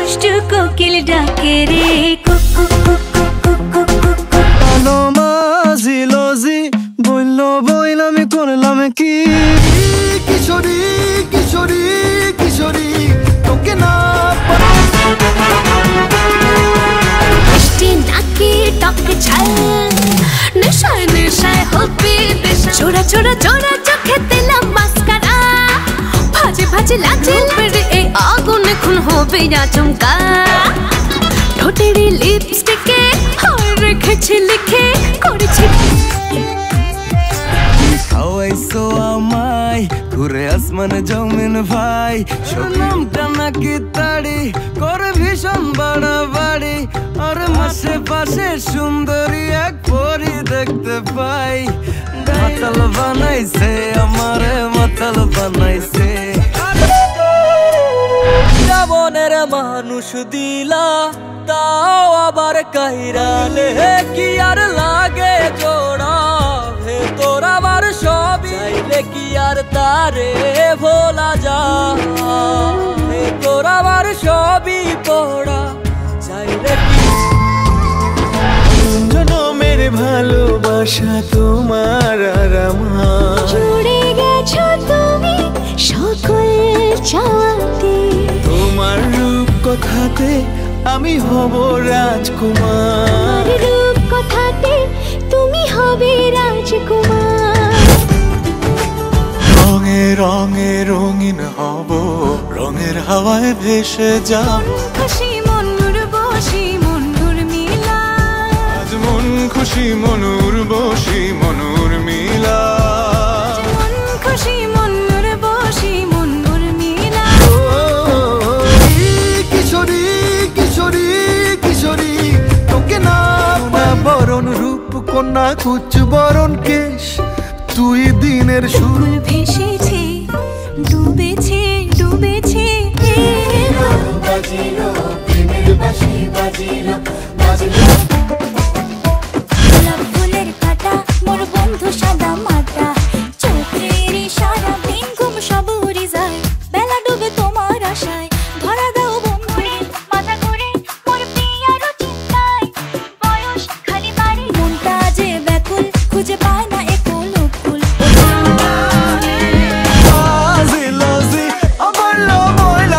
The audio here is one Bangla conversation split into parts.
দুষ্টু কোকিল ডাকে রে কুকু কুকু কুকু কুকু। আলো মাঝি লজি বলল বইল আমি করলাম কি কিশোরী কিশোরী কিশোরী তোকে না মিষ্টি নাকি টক ঝাল নেশায় নেশায় হবে বেশ চোরা চোরা চোরা চোখে দিলাম মাস্কারা ভাজে ভাজে লাগছে মেরে এই আগুনে খুন হবে আচমকা ঠোঁটের লিপস্টিকে হার রেখেছি লিখে করেছি খাওয়াইছো আমায় ঘুরে আসমানে জমিন ভাই নামটা নাকি তাড়ি করে ভীষণ বাড়াবাড়ি আর মাসে পাশে সুন্দরী এক পরি দেখতে পাই মাতাল বানাইছে আমারে মাতাল বানাইছে বনের মানুষ দিলা তাও আবার কাহিরালে কি আর লাগে জোড়া ভেতর আমার সবই চাইলে কি আর তারে ভোলা যায় ভেতর আমার সবই পড়া চাইলে কি জনমের ভালোবাসা তোমার আর আমার জুড়ে গেছো তুমি সকল চাওয়াতে তোমার রূপ কথাতে আমি হব রাজকুমার রূপ কথাতে তুমি হবে রাজকুমার রঙে রঙে রঙিন হব রঙের হাওয়ায় ভেসে যাব খুশি মনুর বসি মনুর মিলা আজ মন খুশি মনুর বসি মনুর মিলা মন খুশি মনুর বসি মনুর মিলা কিশোরী কিশোরী কিশোরী তোকে না বরণ রূপ কন্যা কুচ বরণ কেশ তুই দিনের শুরু ভেসেছে ডুবেছে ডুবেছে বাজিলো প্রেমের বাঁশি বাজিলো বাজিলো গোলাপ ফুলের কাটা মোর বন্ধু সাদা মাটা চোখের ইশারা দিন ঘুম সব উড়ে যায় বেলা ডুবে তোমার আশায় ধরা দাও বন্ধুরে মাথা ঘুরে মোর প্রিয়ার চিন্তায় বয়স খালি বাড়ি মনটা যে ব্যাকুল খুঁজে পায় না একুল উকুল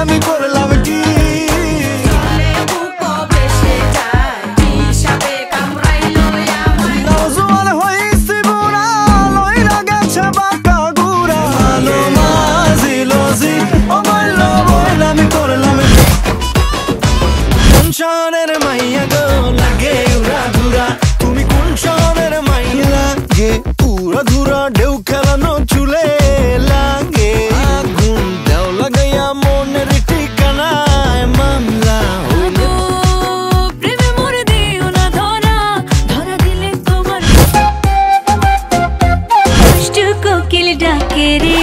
আমি করলাম কি নজওয়ান হইছি বুড়া লইরা গেছে বাঁকা গুড়া আলো মাঝি লজি আমি করলাম কোন শহরের মাইয়া গো লাগে উড়া ধুরা তুমি কোন শহরের মাইয়া লাগে উড়া ধুরা ঢেউ খেলানো চুলে লাগে আগুন দেও লাগাইয়া মনের ঠিকানায় মামলা হইলে প্রেমে মরে দিও না ধরা ধরা দিলে তোমার দুষ্টু কোকিল ডাকে রে